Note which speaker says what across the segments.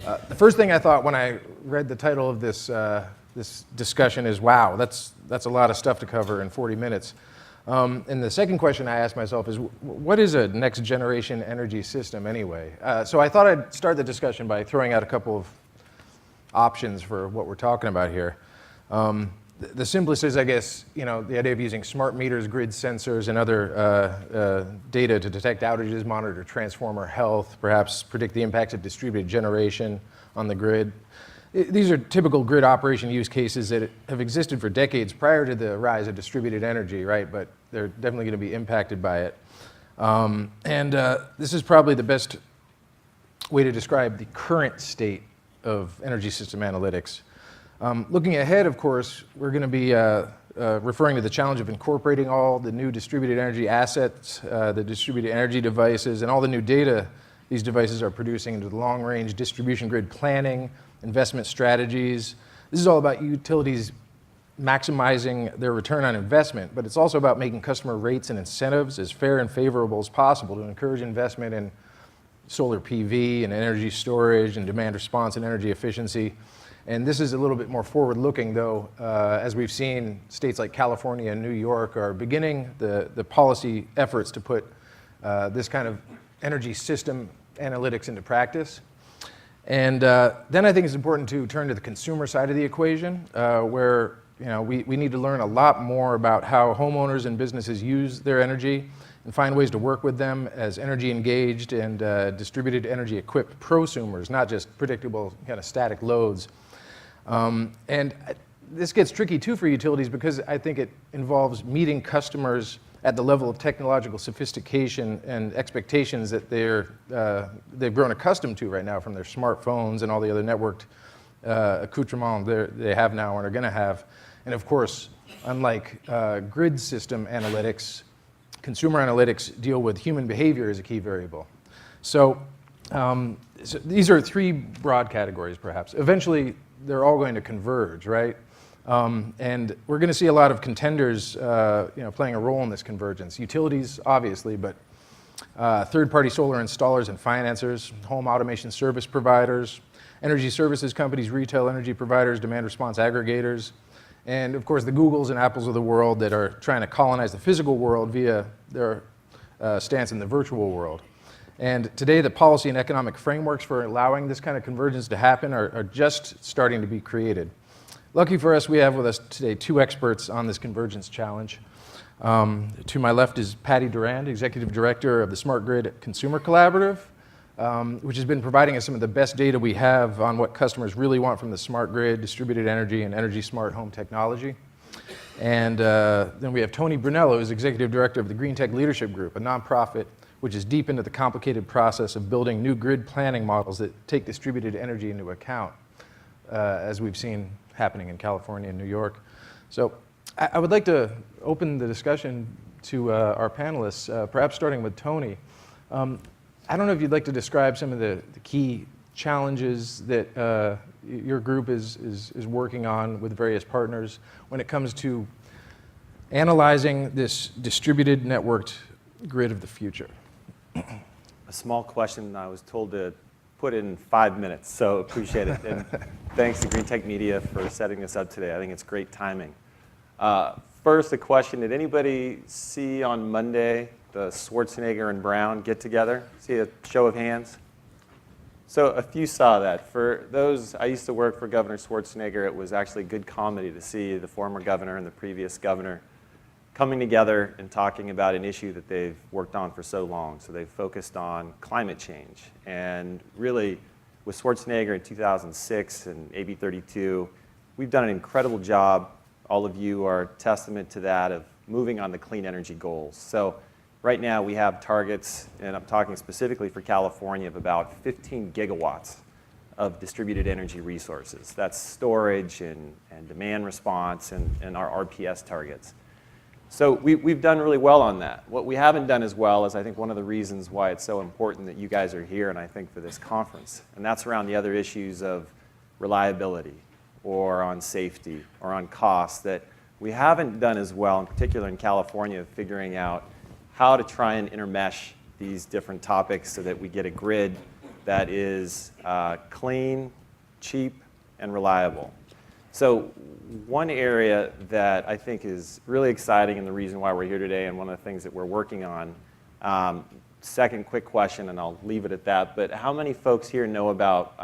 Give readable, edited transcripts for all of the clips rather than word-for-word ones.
Speaker 1: The first thing I thought when I read the title of this, this discussion is, wow, that's a lot of stuff to cover in 40 minutes. And the second question I asked myself is, what is a next generation energy system anyway? So I thought I'd start the discussion by throwing out a couple of options for what we're talking about here. The simplest is, I guess, the idea of using smart meters, grid sensors, and other data to detect outages, monitor transformer health, perhaps predict the impacts of distributed generation on the grid. These are typical grid operation use cases that have existed for decades prior to the rise of distributed energy, right? But they're definitely going to be impacted by it. This is probably the best way to describe the current state of energy system analytics. Looking ahead, of course, we're going to be referring to the challenge of incorporating all the new distributed energy assets, the distributed energy devices, and all the new data these devices are producing into the long-range distribution grid planning, investment strategies. This is all about utilities maximizing their return on investment, but it's also about making customer rates and incentives as fair and favorable as possible to encourage investment in solar PV and energy storage and demand response and energy efficiency. And this is a little bit more forward-looking, though, as we've seen states like California and New York are beginning the policy efforts to put this kind of energy system analytics into practice. And then I think it's important to turn to the consumer side of the equation, where we need to learn a lot more about how homeowners and businesses use their energy and find ways to work with them as energy engaged and distributed energy equipped prosumers, not just predictable kind of static loads. And this gets tricky too for utilities because I think it involves meeting customers at the level of technological sophistication and expectations that they've grown accustomed to right now from their smartphones and all the other networked accoutrements they have now and are going to have. And of course, unlike grid system analytics, consumer analytics deal with human behavior as a key variable. So these are three broad categories, perhaps. Eventually, they're all going to converge, right? And we're going to see a lot of contenders playing a role in this convergence. Utilities, obviously, but third-party solar installers and financers, home automation service providers, energy services companies, retail energy providers, demand response aggregators, and of course the Googles and Apples of the world that are trying to colonize the physical world via their stance in the virtual world. And today the policy and economic frameworks for allowing this kind of convergence to happen are just starting to be created. Lucky for us, we have with us today two experts on this convergence challenge. To my left is Patty Durand, Executive Director of the Smart Grid Consumer Collaborative, which has been providing us some of the best data we have on what customers really want from the smart grid, distributed energy, and energy smart home technology. And then we have Tony Brunello, who's Executive Director of the Greentech Leadership Group, a nonprofit which is deep into the complicated process of building new grid planning models that take distributed energy into account, as we've seen happening in California and New York. So I would like to open the discussion to our panelists, perhaps starting with Tony. I don't know if you'd like to describe some of the key challenges that your group is working on with various partners when it comes to analyzing this distributed networked grid of the future.
Speaker 2: A small question I was told to put in 5 minutes, so appreciate it. And thanks to Greentech Media for setting this up today. I think it's great timing. First, a question, did anybody see on Monday the Schwarzenegger and Brown get together? See a show of hands? So a few saw that. For those, I used to work for Governor Schwarzenegger. It was actually good comedy to see the former governor and the previous governor coming together and talking about an issue that they've worked on for so long. So they've focused on climate change. And really, with Schwarzenegger in 2006 and AB 32, we've done an incredible job. All of you are testament to that, of moving on the clean energy goals. So right now we have targets, and I'm talking specifically for California, of about 15 gigawatts of distributed energy resources. That's storage and demand response and our RPS targets. So we've done really well on that. What we haven't done as well is, I think, one of the reasons why it's so important that you guys are here, and I think for this conference, and that's around the other issues of reliability or on safety or on cost, that we haven't done as well, in particular in California, of figuring out how to try and intermesh these different topics so that we get a grid that is clean, cheap, and reliable. So one area that I think is really exciting and the reason why we're here today and one of the things that we're working on, second quick question and I'll leave it at that, but how many folks here know about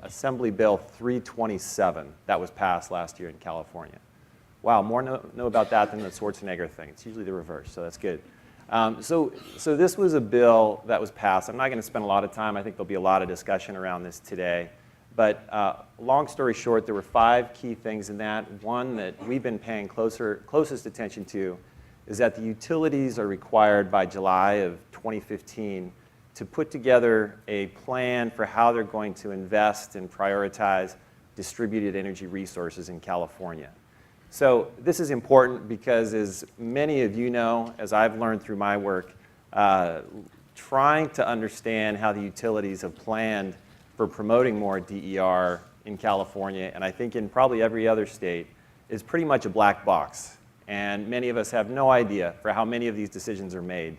Speaker 2: Assembly Bill 327 that was passed last year in California? Wow, more know about that than the Schwarzenegger thing. It's usually the reverse, so that's good. So this was a bill that was passed. I'm not going to spend a lot of time. I think there'll be a lot of discussion around this today. But long story short, there were 5 key things in that. One that we've been paying closest attention to is that the utilities are required by July of 2015 to put together a plan for how they're going to invest and prioritize distributed energy resources in California. So this is important because, as many of you know, as I've learned through my work, trying to understand how the utilities have planned for promoting more DER in California, and I think in probably every other state, is pretty much a black box. And many of us have no idea for how many of these decisions are made.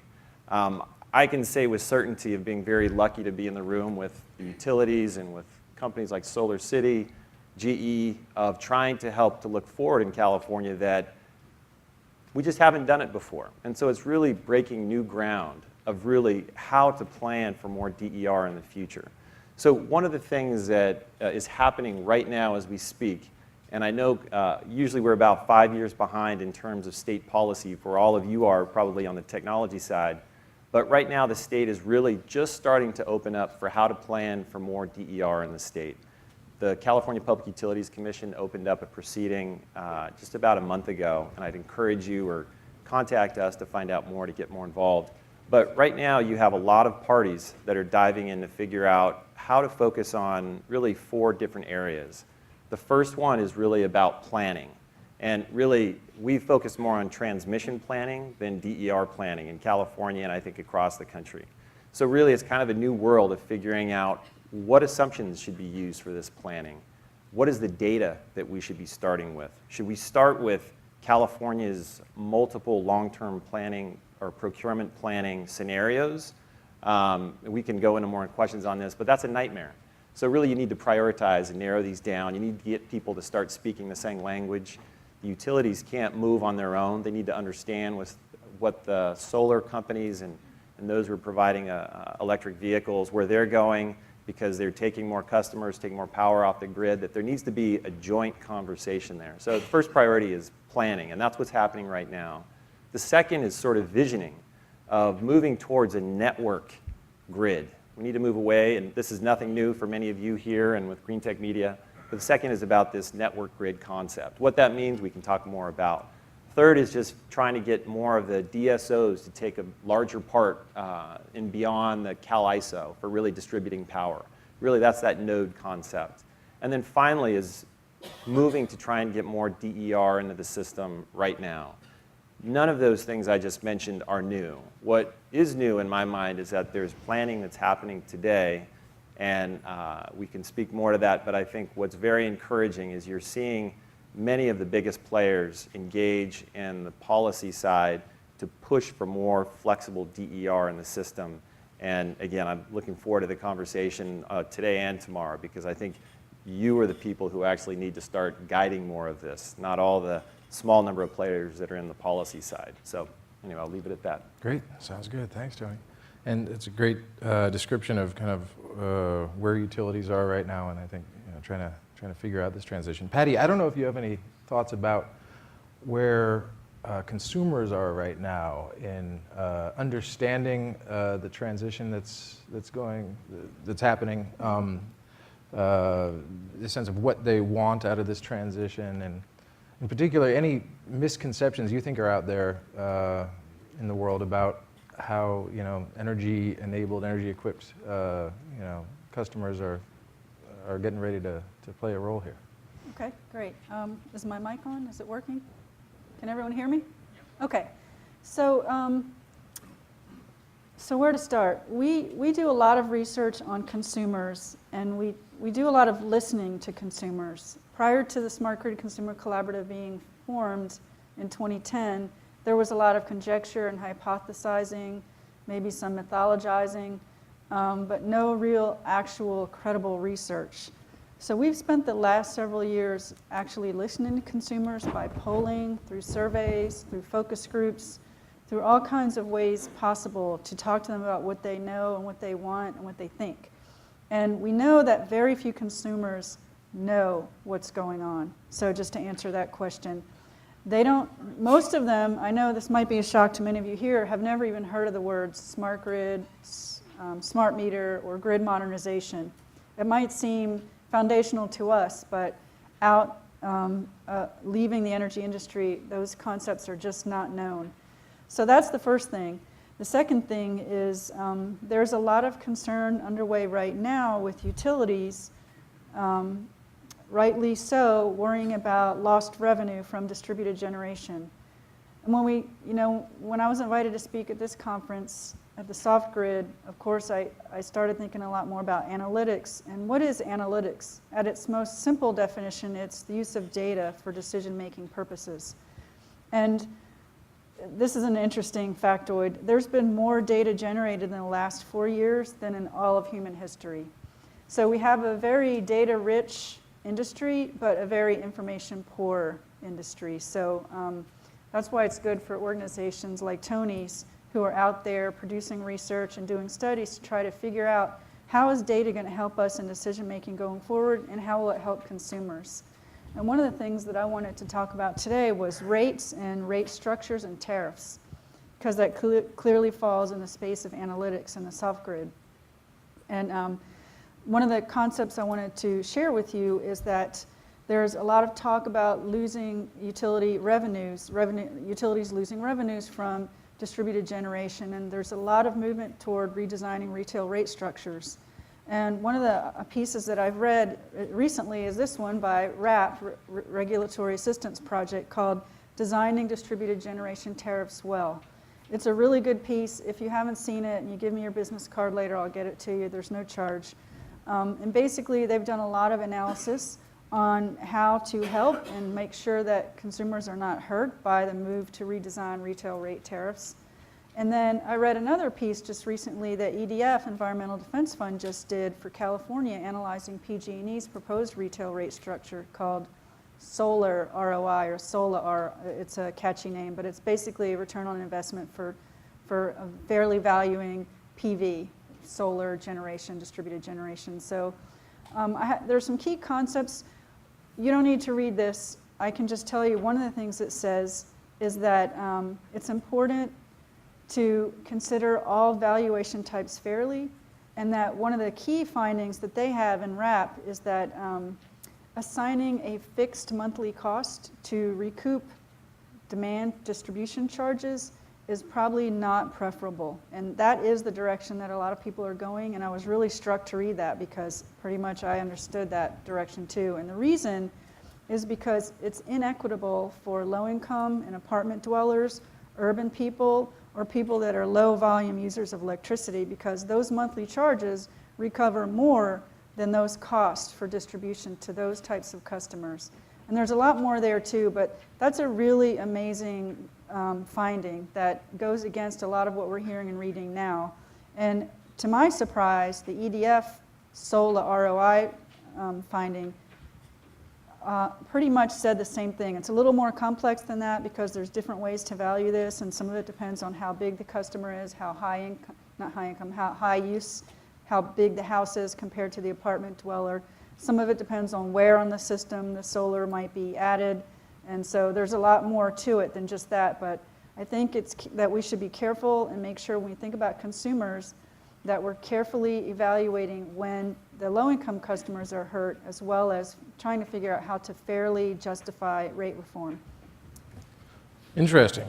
Speaker 2: I can say with certainty of being very lucky to be in the room with the utilities and with companies like Solar City, GE, of trying to help to look forward in California that we just haven't done it before. And so it's really breaking new ground of really how to plan for more DER in the future. So one of the things that is happening right now as we speak, and I know usually we're about 5 years behind in terms of state policy, for all of you are probably on the technology side, but right now the state is really just starting to open up for how to plan for more DER in the state. The California Public Utilities Commission opened up a proceeding just about a month ago, and I'd encourage you or contact us to find out more, to get more involved. But right now you have a lot of parties that are diving in to figure out how to focus on really 4 different areas. The first one is really about planning. And really, we focus more on transmission planning than DER planning in California and I think across the country. So really, it's kind of a new world of figuring out what assumptions should be used for this planning. What is the data that we should be starting with? Should we start with California's multiple long-term planning or procurement planning scenarios? We can go into more questions on this, but that's a nightmare. So really, you need to prioritize and narrow these down. You need to get people to start speaking the same language. The utilities can't move on their own. They need to understand what the solar companies and those who are providing electric vehicles, where they're going, because they're taking more customers, taking more power off the grid, that there needs to be a joint conversation there. So the first priority is planning, and that's what's happening right now. The second is sort of visioning of moving towards a network grid. We need to move away, and this is nothing new for many of you here and with Greentech Media, but the second is about this network grid concept. What that means, we can talk more about. Third is just trying to get more of the DSOs to take a larger part in beyond the CAL-ISO for really distributing power. Really, that's that node concept. And then finally is moving to try and get more DER into the system right now. None of those things I just mentioned are new. What is new in my mind is that there's planning that's happening today, and we can speak more to that, but I think what's very encouraging is you're seeing many of the biggest players engage in the policy side to push for more flexible DER in the system. And again, I'm looking forward to the conversation today and tomorrow, because I think you are the people who actually need to start guiding more of this, not all the small number of players that are in the policy side. So anyway, I'll leave it at that.
Speaker 1: Great, sounds good, thanks, Tony. And it's a great description of kind of where utilities are right now, and I think trying to figure out this transition. Patty, I don't know if you have any thoughts about where consumers are right now in understanding the transition that's happening, the sense of what they want out of this transition, and in particular, any misconceptions you think are out there in the world about how energy-enabled, energy-equipped customers are getting ready to play a role here.
Speaker 3: Okay, great. Is my mic on? Is it working? Can everyone hear me? Okay. So, so where to start? We do a lot of research on consumers, and we do a lot of listening to consumers. Prior to the Smart Grid Consumer Collaborative being formed in 2010, there was a lot of conjecture and hypothesizing, maybe some mythologizing, but no real actual credible research. So we've spent the last several years actually listening to consumers by polling, through surveys, through focus groups, through all kinds of ways possible to talk to them about what they know and what they want and what they think. And we know that very few consumers know what's going on. So just to answer that question, they don't, most of them, I know this might be a shock to many of you here, have never even heard of the words smart grid, smart meter, or grid modernization. It might seem foundational to us, but out leaving the energy industry, those concepts are just not known. So that's the first thing. The second thing is there's a lot of concern underway right now with utilities, rightly so, worrying about lost revenue from distributed generation. And when I was invited to speak at this conference at the Soft Grid, of course, I started thinking a lot more about analytics. And what is analytics? At its most simple definition, it's the use of data for decision-making purposes. And this is an interesting factoid. There's been more data generated in the last 4 years than in all of human history. So we have a very data-rich industry, but a very information-poor industry. So that's why it's good for organizations like Tony's, who are out there producing research and doing studies to try to figure out how is data going to help us in decision-making going forward, and how will it help consumers. And one of the things that I wanted to talk about today was rates and rate structures and tariffs, because that clearly falls in the space of analytics and the soft grid. And one of the concepts I wanted to share with you is that there's a lot of talk about losing utility revenues, utilities losing revenues from distributed generation, and there's a lot of movement toward redesigning retail rate structures. And one of the pieces that I've read recently is this one by RAP, Regulatory Assistance Project, called Designing Distributed Generation Tariffs Well. It's a really good piece. If you haven't seen it and you give me your business card later, I'll get it to you. There's no charge. And basically, they've done a lot of analysis on how to help and make sure that consumers are not hurt by the move to redesign retail rate tariffs. And then I read another piece just recently that EDF, Environmental Defense Fund, just did for California, analyzing PG&E's proposed retail rate structure called Solar ROI, or SOLA-R. It's a catchy name, but it's basically a return on investment for fairly valuing PV, solar generation, distributed generation. So there's some key concepts. You don't need to read this. I can just tell you one of the things it says is that it's important to consider all valuation types fairly, and that one of the key findings that they have in RAP is that assigning a fixed monthly cost to recoup demand distribution charges is probably not preferable. And that is the direction that a lot of people are going, and I was really struck to read that because pretty much I understood that direction too. And the reason is because it's inequitable for low-income and apartment dwellers, urban people, or people that are low volume users of electricity, because those monthly charges recover more than those costs for distribution to those types of customers. And there's a lot more there too, but that's a really amazing finding that goes against a lot of what we're hearing and reading now. And to my surprise, the EDF SOLA ROI finding pretty much said the same thing. It's a little more complex than that because there's different ways to value this, and some of it depends on how big the customer is, how high income, not high income, how high use, how big the house is compared to the apartment dweller. Some of it depends on where on the system the solar might be added, and so there's a lot more to it than just that. But I think it's that we should be careful and make sure when we think about consumers that we're carefully evaluating when the low-income customers are hurt, as well as trying to figure out how to fairly justify rate reform.
Speaker 1: Interesting.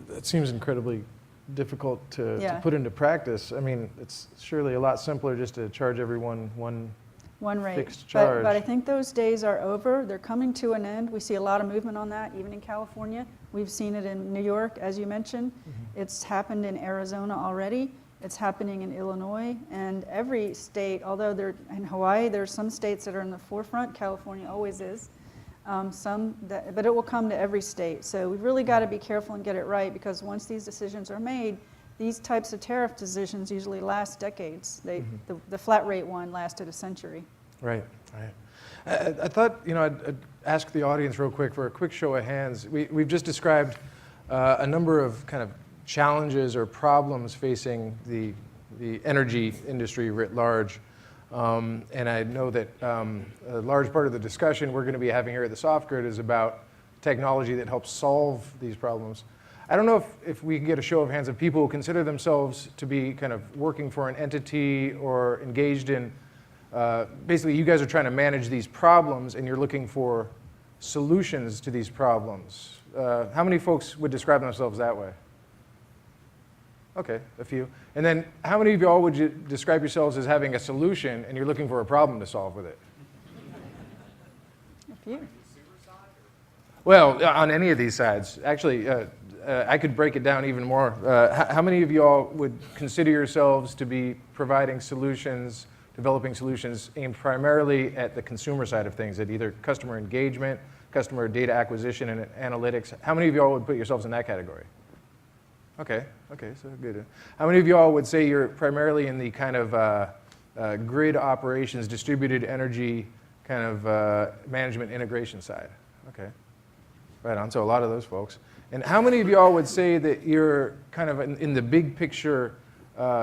Speaker 1: That seems incredibly difficult to put into practice. I mean, it's surely a lot simpler just to charge everyone one
Speaker 3: rate.
Speaker 1: Fixed charge.
Speaker 3: But I think those days are over. They're coming to an end. We see a lot of movement on that, even in California. We've seen it in New York, as you mentioned. Mm-hmm. It's happened in Arizona already. It's happening in Illinois, and every state, although they're in Hawaii, there's some states that are in the forefront. California always is. But it will come to every state. So we've really got to be careful and get it right, because once these decisions are made, these types of tariff decisions usually last decades. The flat rate one lasted a century.
Speaker 1: Right, right. I thought, I'd ask the audience real quick for a quick show of hands. We've just described a number of kind of challenges or problems facing the energy industry writ large. And I know that a large part of the discussion we're going to be having here at the Soft Grid is about technology that helps solve these problems. I don't know if we can get a show of hands of people who consider themselves to be kind of working for an entity or engaged in, basically you guys are trying to manage these problems and you're looking for solutions to these problems. How many folks would describe themselves that way? Okay, a few. And then how many of y'all would you describe yourselves as having a solution and you're looking for a problem to solve with it?
Speaker 3: A few.
Speaker 1: Well, on any of these sides. Actually, I could break it down even more. How many of y'all would consider yourselves to be providing solutions, developing solutions aimed primarily at the consumer side of things, at either customer engagement, customer data acquisition and analytics? How many of y'all would put yourselves in that category? Okay, so good. How many of y'all would say you're primarily in the kind of grid operations, distributed energy kind of management integration side? Okay, right on, so a lot of those folks. And how many of y'all would say that you're kind of in the big picture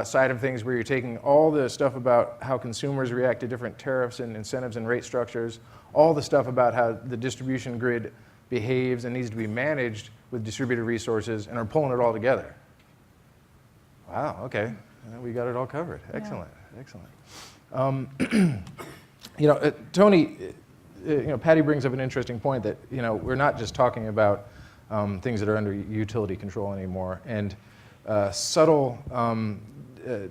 Speaker 1: side of things where you're taking all the stuff about how consumers react to different tariffs and incentives and rate structures, all the stuff about how the distribution grid behaves and needs to be managed with distributed resources and are pulling it all together? Wow, okay. We got it all covered. Excellent, excellent. Tony, Patty brings up an interesting point that, we're not just talking about things that are under utility control anymore. And subtle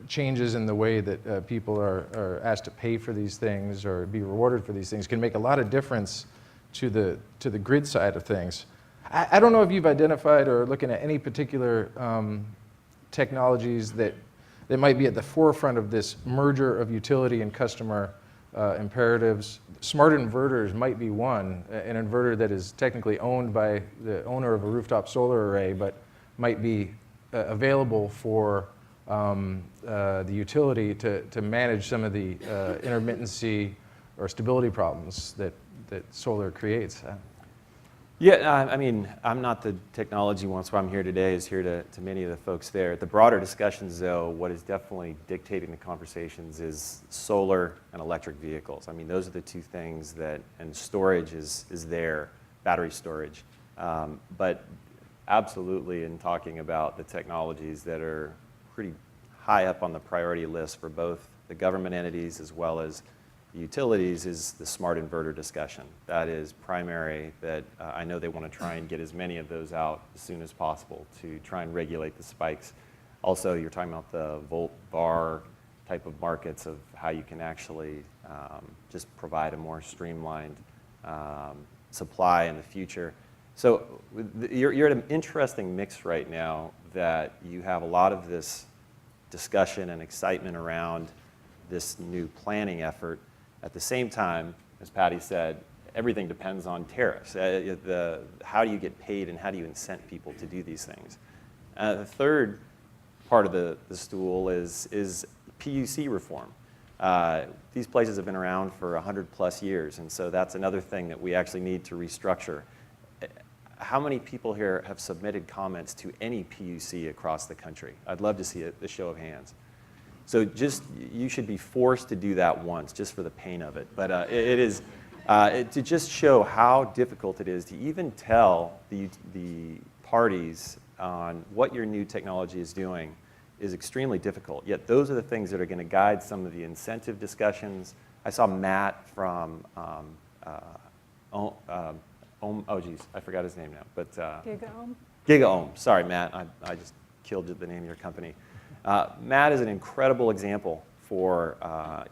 Speaker 1: changes in the way that people are asked to pay for these things or be rewarded for these things can make a lot of difference to the grid side of things. I don't know if you've identified or looking at any particular technologies that might be at the forefront of this merger of utility and customer imperatives. Smart inverters might be one, an inverter that is technically owned by the owner of a rooftop solar array, but might be available for the utility to manage some of the intermittency or stability problems that solar creates.
Speaker 2: Yeah, I mean, I'm not the technology one, so I'm here today is here to many of the folks there. The broader discussions, though, what is definitely dictating the conversations is solar and electric vehicles. I mean, those are the two things and storage is there, battery storage. But absolutely in talking about the technologies that are pretty high up on the priority list for both the government entities as well as the utilities is the smart inverter discussion. That is primary, that I know they want to try and get as many of those out as soon as possible to try and regulate the spikes. Also, you're talking about the volt var type of markets of how you can actually just provide a more streamlined supply in the future. So you're at an interesting mix right now that you have a lot of this discussion and excitement around this new planning effort. At the same time, as Patty said, everything depends on tariffs. How do you get paid and how do you incent people to do these things? The third part of the stool is PUC reform. These places have been around for 100+ years, and so that's another thing that we actually need to restructure. How many people here have submitted comments to any PUC across the country? I'd love to see the show of hands. So you should be forced to do that once, just for the pain of it. But it is to just show how difficult it is to even tell the parties on what your new technology is doing is extremely difficult. Yet those are the things that are going to guide some of the incentive discussions. I saw Matt from, I forgot his name now. But
Speaker 3: GigaOhm?
Speaker 2: GigaOhm. Sorry, Matt. I just killed the name of your company. Matt is an incredible example for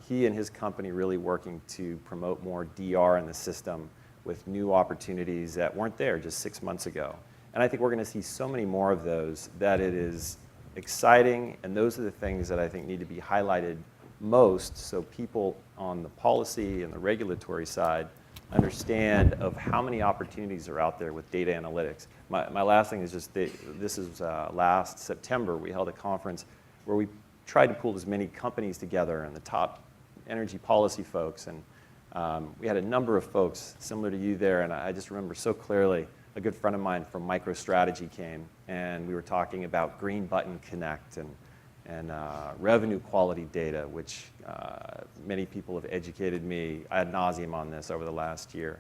Speaker 2: he and his company really working to promote more DR in the system with new opportunities that weren't there just 6 months ago. And I think we're going to see so many more of those that it is exciting, and those are the things that I think need to be highlighted most so people on the policy and the regulatory side understand of how many opportunities are out there with data analytics. My last thing is just this is last September, we held a conference where we tried to pull as many companies together and the top energy policy folks. And we had a number of folks similar to you there. And I just remember so clearly, a good friend of mine from MicroStrategy came, and we were talking about Green Button Connect and revenue quality data, which many people have educated me ad nauseum on this over the last year.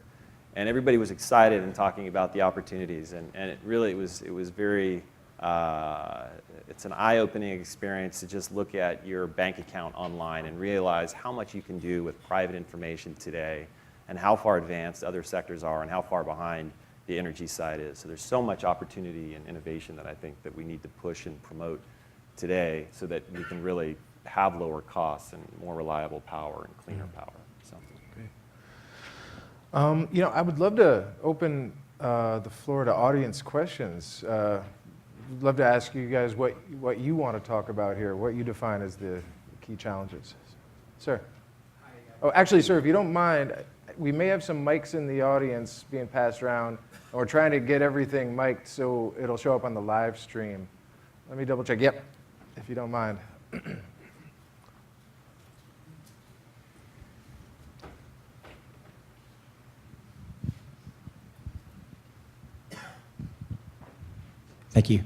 Speaker 2: And everybody was excited and talking about the opportunities. And it really, it was very, it's an eye-opening experience to just look at your bank account online and realize how much you can do with private information today and how far advanced other sectors are and how far behind the energy side is. So there's so much opportunity and innovation that I think that we need to push and promote today so that we can really have lower costs and more reliable power and cleaner power. So.
Speaker 1: Great. You know, I would love to open the floor to audience questions. I'd love to ask you guys what you want to talk about here, what you define as the key challenges. Sir. Oh, actually, sir, if you don't mind, we may have some mics in the audience being passed around, and we're trying to get everything mic'd so it'll show up on the live stream. Let me double check. Yep, if you don't mind.
Speaker 4: Thank you.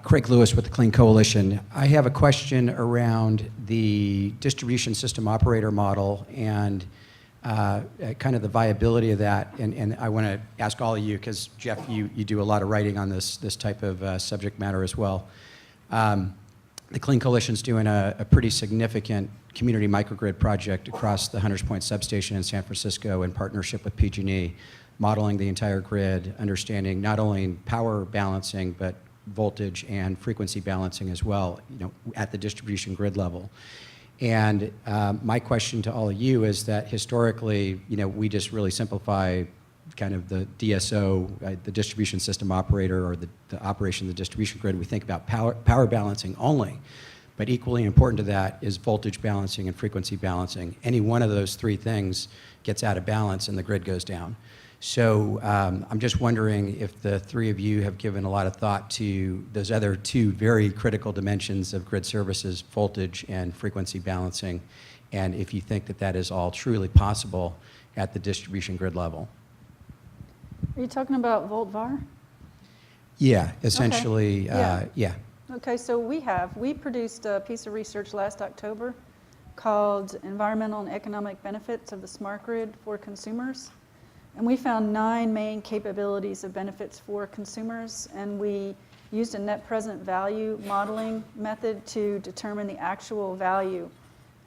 Speaker 4: Craig Lewis with the Clean Coalition. I have a question around the distribution system operator model and kind of the viability of that. And I want to ask all of you, because Jeff, you do a lot of writing on this type of subject matter as well. The Clean Coalition's doing a pretty significant community microgrid project across the Hunters Point substation in San Francisco in partnership with PG&E, modeling the entire grid, understanding not only power balancing, but voltage and frequency balancing as well, you know, at the distribution grid level. And my question to all of you is that historically, you know, we just really simplify kind of the DSO, the distribution system operator, or the operation of the distribution grid. We think about power balancing only, but equally important to that is voltage balancing and frequency balancing. Any one of those three things gets out of balance and the grid goes down. So I'm just wondering if the three of you have given a lot of thought to those other two very critical dimensions of grid services, voltage and frequency balancing, and if you think that that is all truly possible at the distribution grid level.
Speaker 3: Are you talking about VoltVar?
Speaker 4: Yeah, essentially,
Speaker 3: Okay.
Speaker 4: yeah.
Speaker 3: Okay, so we produced a piece of research last October called Environmental and Economic Benefits of the Smart Grid for Consumers. And we found 9 main capabilities of benefits for consumers, and we used a net present value modeling method to determine the actual value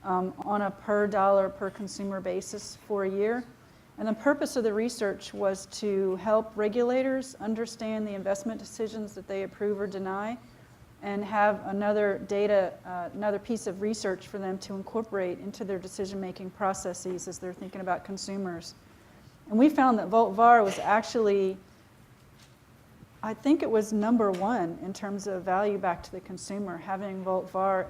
Speaker 3: on a per dollar per consumer basis for a year. And the purpose of the research was to help regulators understand the investment decisions that they approve or deny, and have another piece of research for them to incorporate into their decision-making processes as they're thinking about consumers. And we found that VoltVar was actually, I think it was #1 in terms of value back to the consumer, having VoltVar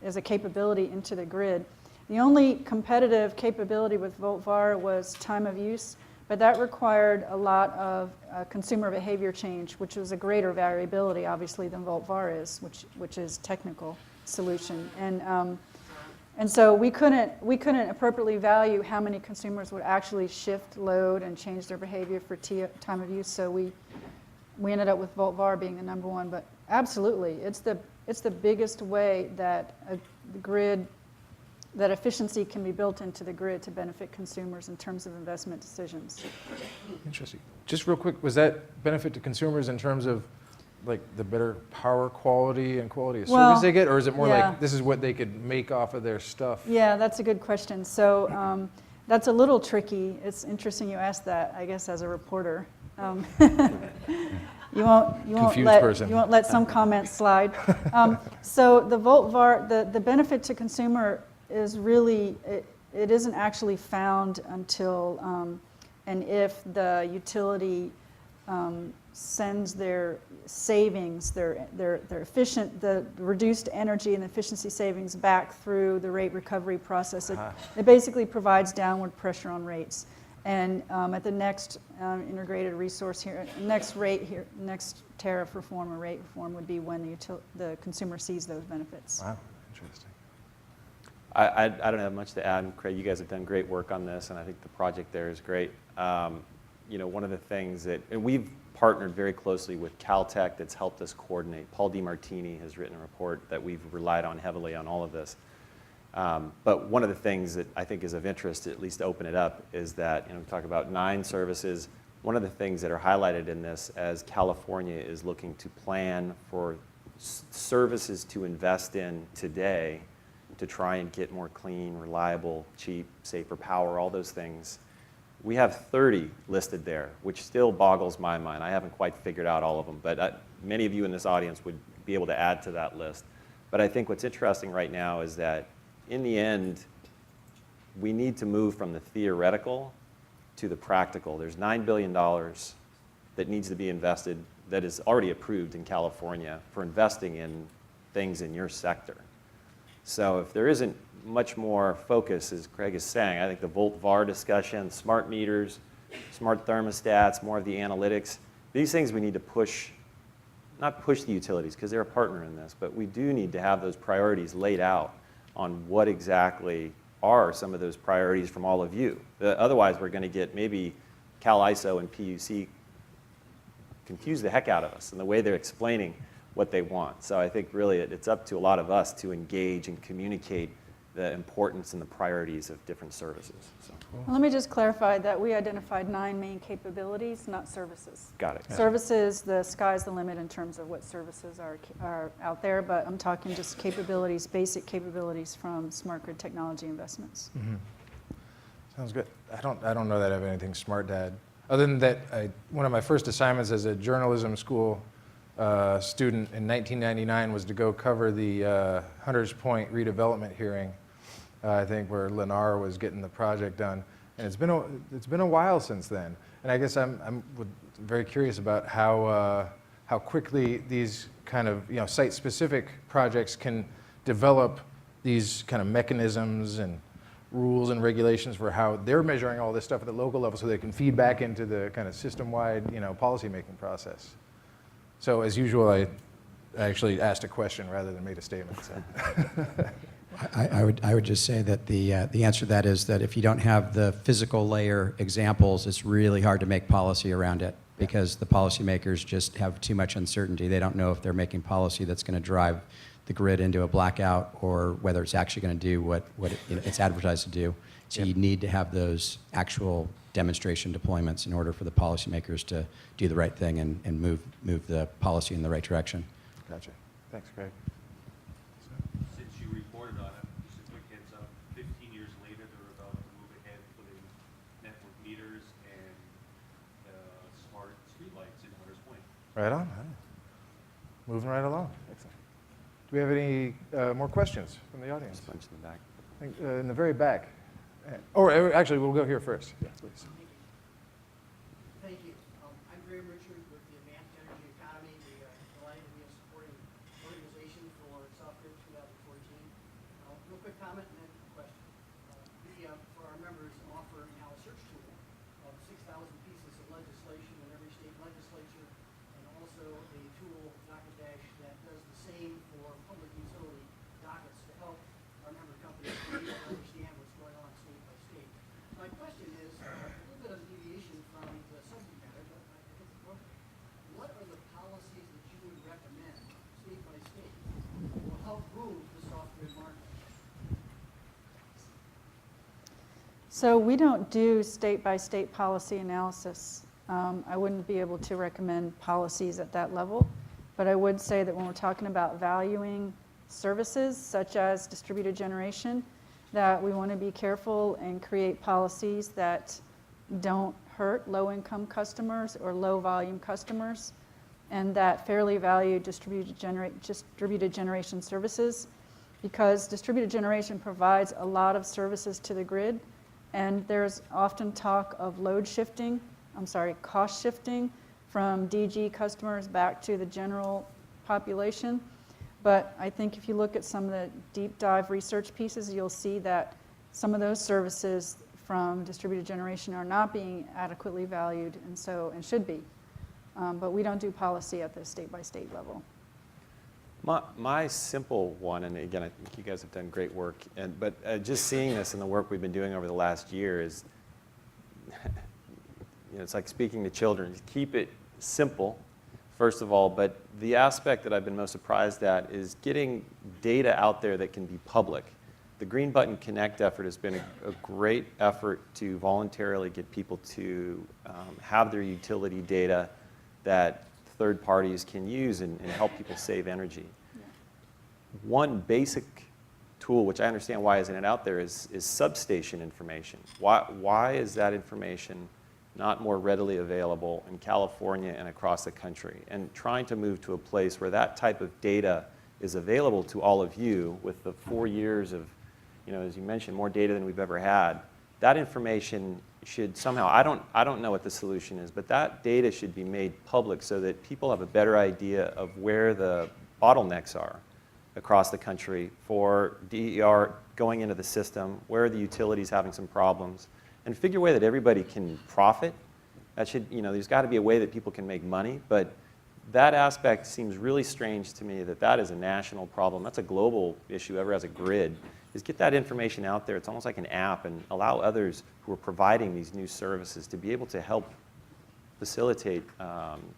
Speaker 3: as a capability into the grid. The only competitive capability with VoltVar was time of use, but that required a lot of consumer behavior change, which was a greater variability, obviously, than VoltVar is, which is technical solution. And so we couldn't appropriately value how many consumers would actually shift load and change their behavior for time of use. So we ended up with VoltVar being the #1. But absolutely, it's the biggest way that the grid, that efficiency can be built into the grid to benefit consumers in terms of investment decisions.
Speaker 1: Interesting. Just real quick, was that benefit to consumers in terms of like the better power quality and quality of service they get, or is it more like this is what they could make off of their stuff?
Speaker 3: Yeah, that's a good question. So that's a little tricky. It's interesting you asked that, I guess, as a reporter. You won't let some comments slide. So the VoltVar, the benefit to consumer is really, it isn't actually found until and if the utility sends their savings, their the reduced energy and efficiency savings back through the rate recovery process. It basically provides downward pressure on rates. And at the next integrated resource here, next rate here, next tariff reform or rate reform would be when the consumer sees those benefits.
Speaker 1: Wow, interesting.
Speaker 2: I don't have much to add. Craig, you guys have done great work on this, and I think the project there is great. You know, one of the things that, and we've partnered very closely with Caltech that's helped us coordinate. Paul DiMartini has written a report that we've relied on heavily on all of this. But one of the things that I think is of interest, at least to open it up, is that, you know, we talk about 9 services. One of the things that are highlighted in this, as California is looking to plan for services to invest in today to try and get more clean, reliable, cheap, safer power, all those things. We have 30 listed there, which still boggles my mind. I haven't quite figured out all of them, but many of you in this audience would be able to add to that list. But I think what's interesting right now is that in the end, we need to move from the theoretical to the practical. There's $9 billion that needs to be invested, that is already approved in California for investing in things in your sector. So if there isn't much more focus, as Craig is saying, I think the volt-var discussion, smart meters, smart thermostats, more of the analytics, these things we need to push, not push the utilities because they're a partner in this, but we do need to have those priorities laid out on what exactly are some of those priorities from all of you. Otherwise, we're going to get maybe CalISO and PUC confuse the heck out of us in the way they're explaining what they want. So I think really it's up to a lot of us to engage and communicate the importance and the priorities of different services. So.
Speaker 3: Well, let me just clarify that we identified 9 main capabilities, not services.
Speaker 2: Got it.
Speaker 3: Services, the sky's the limit in terms of what services are out there, but I'm talking just capabilities, basic capabilities from smart grid technology investments.
Speaker 1: Mm-hmm. Sounds good. I don't know that I have anything smart to add. Other than that, one of my first assignments as a journalism school student in 1999 was to go cover the Hunters Point redevelopment hearing, I think where Lennar was getting the project done. And it's been a while since then. And I guess I'm very curious about how quickly these kind of site-specific projects can develop these kind of mechanisms and rules and regulations for how they're measuring all this stuff at the local level so they can feed back into the kind of system-wide policy-making process. So as usual, I actually asked a question rather than made a statement. So.
Speaker 4: I would just say that the answer to that is that if you don't have the physical layer examples, it's really hard to make policy around it because the policymakers just have too much uncertainty. They don't know if they're making policy that's going to drive the grid into a blackout or whether it's actually going to do what it's advertised to do. So you need to have those actual demonstration deployments in order for the policymakers to do the right thing and move the policy in the right direction.
Speaker 1: Gotcha. Thanks, Craig.
Speaker 5: Since you reported on it, just a quick heads up, 15 years later, they're about to move ahead and put in network meters and smart streetlights in Hunters Point.
Speaker 1: Right on. Moving right along. Excellent. Do we have any more questions from the audience?
Speaker 2: Bunch in the back.
Speaker 1: I think, in the very back. Actually, we'll go here first. Yeah, please.
Speaker 6: Thank you. I'm Graham Richard with the Advanced Energy Economy, the delighted to be a supporting organization for South Grid 2014. Real quick comment and then a question. We, for our members, offer now a search tool of 6,000 pieces of legislation in every state legislature, and also a tool, Docket Dash, that does the same for public utility dockets to help our member companies understand what's going on state by state. My question is a little bit of deviation from the subject matter, but I think it's appropriate. What are the policies that you would recommend, state by state, that will help move the soft grid market?
Speaker 3: So we don't do state-by-state policy analysis. I wouldn't be able to recommend policies at that level, but I would say that when we're talking about valuing services such as distributed generation, that we want to be careful and create policies that don't hurt low-income customers or low-volume customers, and that fairly value distributed generation services, because distributed generation provides a lot of services to the grid, and there's often talk of cost shifting from DG customers back to the general population. But I think if you look at some of the deep dive research pieces, you'll see that some of those services from distributed generation are not being adequately valued, and should be. But we don't do policy at the state-by-state level.
Speaker 2: My simple one, and again, I think you guys have done great work, but just seeing this in the work we've been doing over the last year is, it's like speaking to children. Keep it simple, first of all, but the aspect that I've been most surprised at is getting data out there that can be public. The Green Button Connect effort has been a great effort to voluntarily get people to have their utility data that third parties can use and help people save energy. Yeah. One basic tool, which I understand why isn't it out there, is substation information. Why is that information not more readily available in California and across the country? And trying to move to a place where that type of data is available to all of you with the 4 years of, as you mentioned, more data than we've ever had. That information should somehow, I don't know what the solution is, but that data should be made public so that people have a better idea of where the bottlenecks are across the country for DER going into the system, where are the utilities having some problems, and figure a way that everybody can profit. That should, there's got to be a way that people can make money, but that aspect seems really strange to me that is a national problem. That's a global issue, whoever has a grid, is get that information out there. It's almost like an app, and allow others who are providing these new services to be able to help facilitate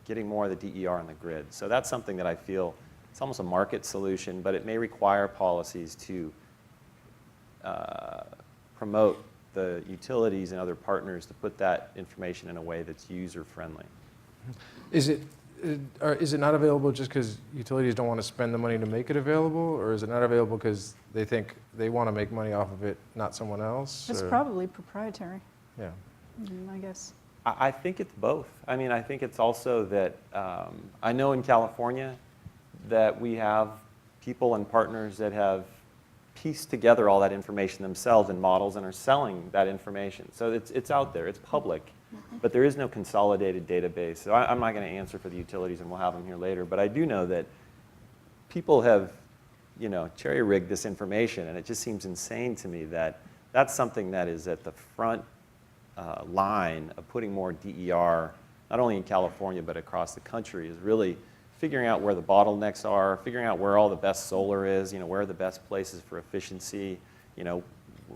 Speaker 2: getting more of the DER on the grid. So that's something that I feel it's almost a market solution, but it may require policies to promote the utilities and other partners to put that information in a way that's user-friendly.
Speaker 1: Is it not available just because utilities don't want to spend the money to make it available, or is it not available because they think they want to make money off of it, not someone else?
Speaker 3: It's
Speaker 1: or?
Speaker 3: Probably proprietary.
Speaker 1: Yeah.
Speaker 3: I guess.
Speaker 2: I think it's both. I mean, I think it's also that I know in California that we have people and partners that have pieced together all that information themselves in models and are selling that information. So it's out there, it's public, but there is no consolidated database. So I'm not going to answer for the utilities, and we'll have them here later, but I do know that people have, cherry-rigged this information, and it just seems insane to me that that's something that is at the front line of putting more DER, not only in California, but across the country, is really figuring out where the bottlenecks are, figuring out where all the best solar is, where are the best places for efficiency,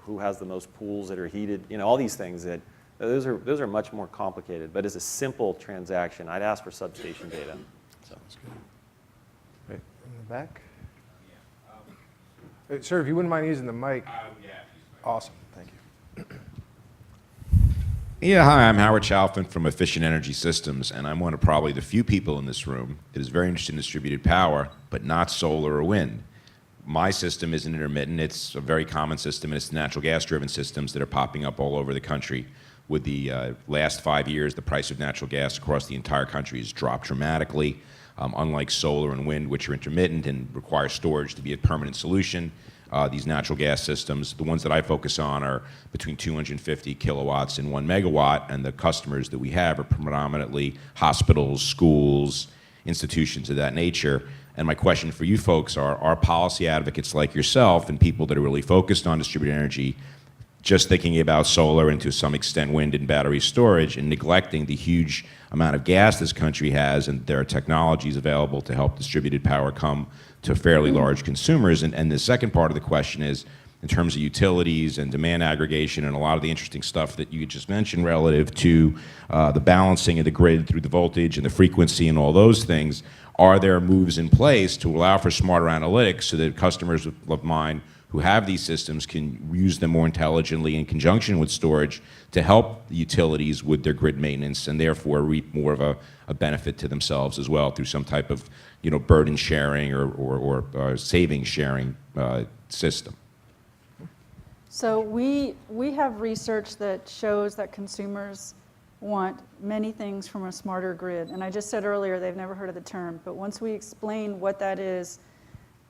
Speaker 2: who has the most pools that are heated, all these things that, those are much more complicated. But as a simple transaction, I'd ask for substation data. So.
Speaker 1: That's good. Right in the back. Sir, if you wouldn't mind using the mic. Awesome, thank you.
Speaker 7: Yeah, hi, I'm Howard Chalfin from Efficient Energy Systems, and I'm one of probably the few people in this room that is very interested in distributed power, but not solar or wind. My system isn't intermittent. It's a very common system, and it's natural gas-driven systems that are popping up all over the country. With the last 5 years, the price of natural gas across the entire country has dropped dramatically. Unlike solar and wind, which are intermittent and require storage to be a permanent solution, these natural gas systems, the ones that I focus on, are between 250 kilowatts and 1 megawatt, and the customers that we have are predominantly hospitals, schools, institutions of that nature. And my question for you folks are policy advocates like yourself and people that are really focused on distributed energy just thinking about solar and to some extent wind and battery storage and neglecting the huge amount of gas this country has, and there are technologies available to help distributed power come to fairly large consumers? And the second part of the question is, in terms of utilities and demand aggregation and a lot of the interesting stuff that you just mentioned relative to the balancing of the grid through the voltage and the frequency and all those things, are there moves in place to allow for smarter analytics so that customers of mine who have these systems can use them more intelligently in conjunction with storage to help the utilities with their grid maintenance and therefore reap more of a benefit to themselves as well through some type of burden sharing or savings sharing system?
Speaker 3: So we have research that shows that consumers want many things from a smarter grid. And I just said earlier they've never heard of the term, but once we explain what that is,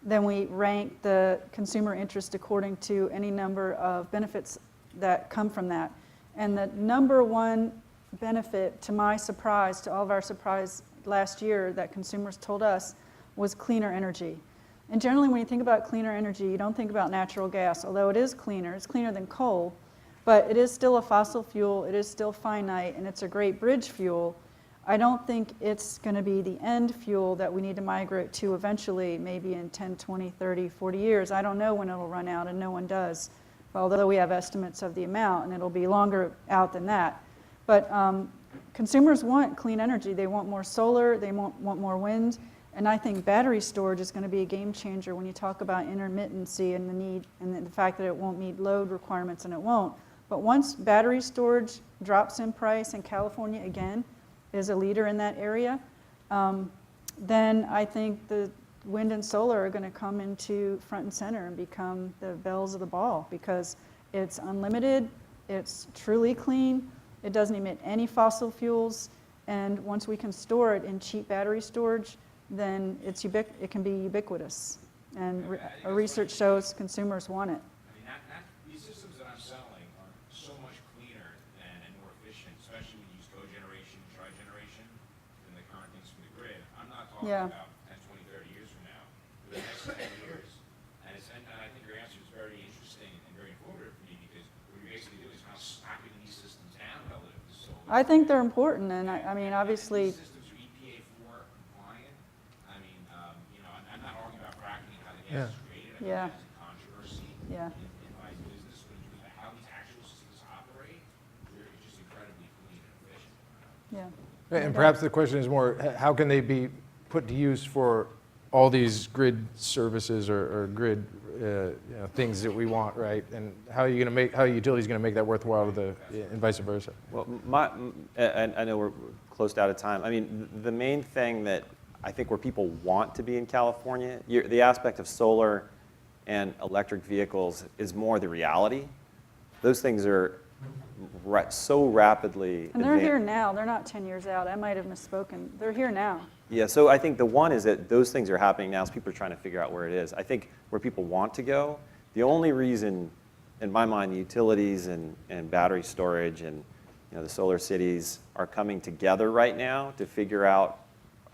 Speaker 3: then we rank the consumer interest according to any number of benefits that come from that. And the number one benefit, to my surprise, to all of our surprise last year, that consumers told us was cleaner energy. And generally when you think about cleaner energy, you don't think about natural gas, although it is cleaner. It's cleaner than coal, But it is still a fossil fuel, it is still finite, and it's a great bridge fuel. I don't think it's going to be the end fuel that we need to migrate to eventually, maybe in 10, 20, 30, 40 years. I don't know when it'll run out, and no one does, although we have estimates of the amount, and it'll be longer out than that. But consumers want clean energy. They want more solar, they want more wind, and I think battery storage is going to be a game changer when you talk about intermittency and the need, and the fact that it won't meet load requirements, and it won't. But once battery storage drops in price, and California, again, is a leader in that area, then I think the wind and solar are going to come into front and center and become the bells of the ball, because it's unlimited, it's truly clean, it doesn't emit any fossil fuels, and once we can store it in cheap battery storage, then it can be ubiquitous. And research shows consumers want it.
Speaker 7: These systems that I'm selling are so much cleaner and more efficient, especially when you use cogeneration, trigeneration, than the current things from the grid. I'm not talking about 10, 20, 30 years from now, but the next 10 years. And I think your answer is very interesting and very informative for me, because what you're basically doing is kind of slapping these systems down relative to solar.
Speaker 3: I think they're important, and I mean, obviously.
Speaker 7: These systems are EPA 4 compliant. I mean, I'm not arguing about fracking and how the gas is created. I think that's a controversy.
Speaker 3: Yeah.
Speaker 7: In my business, when you look at how these actual systems operate, they're just incredibly clean and efficient.
Speaker 3: Yeah.
Speaker 1: And perhaps the question is more, how can they be put to use for all these grid services or grid things that we want, right? And how are utilities going to make that worthwhile and vice versa?
Speaker 2: Well, and I know we're close to out of time. I mean, the main thing that I think where people want to be in California, the aspect of solar and electric vehicles is more the reality. Those things are so rapidly
Speaker 3: And they're here now. They're not 10 years out. I might have misspoken. They're here now.
Speaker 2: Yeah, so I think the one is that those things are happening now, so people are trying to figure out where it is. I think where people want to go, the only reason, in my mind, the utilities and battery storage and the solar cities are coming together right now to figure out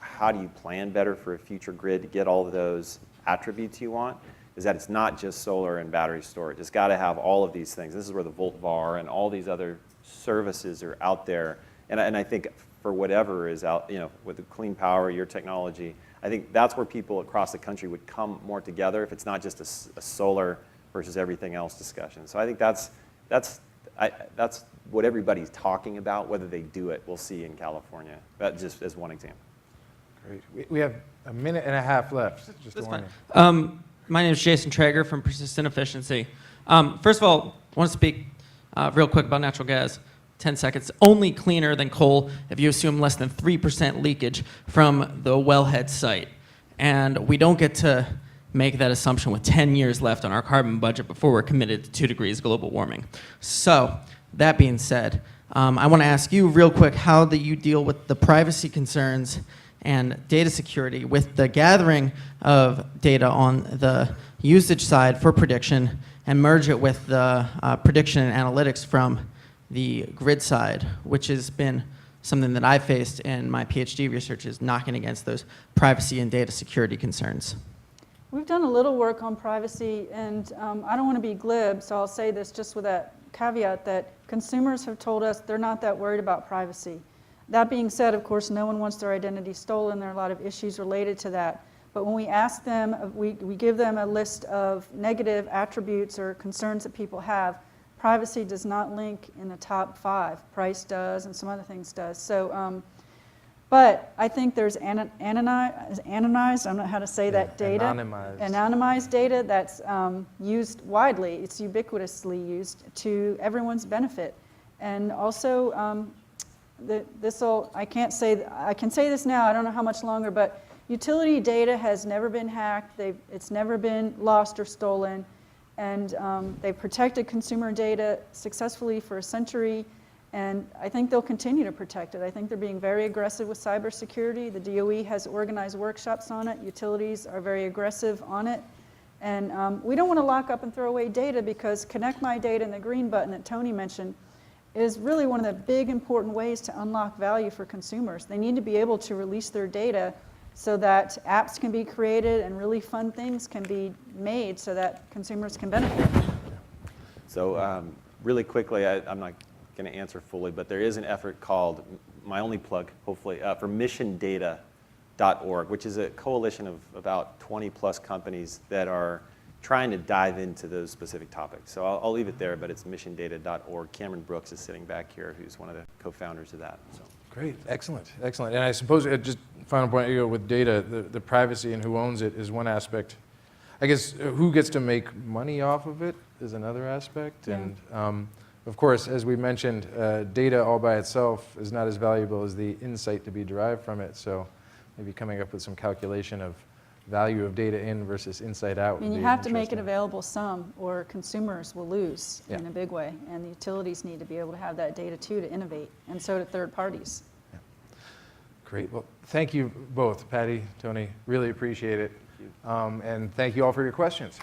Speaker 2: how do you plan better for a future grid to get all of those attributes you want, is that it's not just solar and battery storage. It's got to have all of these things. This is where the Volt-VAR and all these other services are out there. And I think for whatever is out, with the clean power, your technology, I think that's where people across the country would come more together if it's not just a solar versus everything else discussion. So I think that's what everybody's talking about. Whether they do it, we'll see in California. That just as one example.
Speaker 1: Great. We have a minute and a half left. Just
Speaker 8: That's
Speaker 1: a warning.
Speaker 8: fine. My name is Jason Traeger from Persistent Efficiency. First of all, I want to speak real quick about natural gas. 10 seconds. Only cleaner than coal if you assume less than 3% leakage from the wellhead site. And we don't get to make that assumption with 10 years left on our carbon budget before we're committed to 2 degrees global warming. So, that being said, I want to ask you real quick how do you deal with the privacy concerns and data security with the gathering of data on the usage side for prediction and merge it with the prediction and analytics from the grid side, which has been something that I've faced in my PhD research, is knocking against those privacy and data security concerns.
Speaker 3: We've done a little work on privacy, and I don't want to be glib, so I'll say this just with that caveat that consumers have told us they're not that worried about privacy. That being said, of course, no one wants their identity stolen. There are a lot of issues related to that. But when we ask them, we give them a list of negative attributes or concerns that people have. Privacy does not link in the top 5. Price does, and some other things does. So, but I think there's anonymized, I don't know how to say that, data. Anonymized data that's used widely. It's ubiquitously used to everyone's benefit. And also, I can say this now, I don't know how much longer, but utility data has never been hacked. It's never been lost or stolen. And they've protected consumer data successfully for a century, and I think they'll continue to protect it. I think they're being very aggressive with cybersecurity. The DOE has organized workshops on it. Utilities are very aggressive on it. And we don't want to lock up and throw away data, because Connect My Data and the green button that Tony mentioned is really one of the big important ways to unlock value for consumers. They need to be able to release their data so that apps can be created and really fun things can be made so that consumers can benefit.
Speaker 2: So Really quickly, I'm not going to answer fully, but there is an effort called, my only plug, hopefully, for missiondata.org, which is a coalition of about 20 plus companies that are trying to dive into those specific topics. So I'll leave it there, but it's missiondata.org. Cameron Brooks is sitting back here, who's one of the co-founders of that. So.
Speaker 1: Great, excellent, excellent. And I suppose, just final point, with data, the privacy and who owns it is one aspect. I guess who gets to make money off of it is another aspect.
Speaker 3: Yeah.
Speaker 1: And of course, as we mentioned, data all by itself is not as valuable as the insight to be derived from it. So maybe coming up with some calculation of value of data in versus insight out.
Speaker 3: I mean,
Speaker 1: would
Speaker 3: you
Speaker 1: be
Speaker 3: have to make it
Speaker 1: interesting.
Speaker 3: available some, or consumers will lose
Speaker 1: Yeah.
Speaker 3: in a big way. And the utilities need to be able to have that data too to innovate, and so do third parties.
Speaker 1: Great. Well, thank you both, Patty, Tony. Really appreciate it. And thank you all for your questions.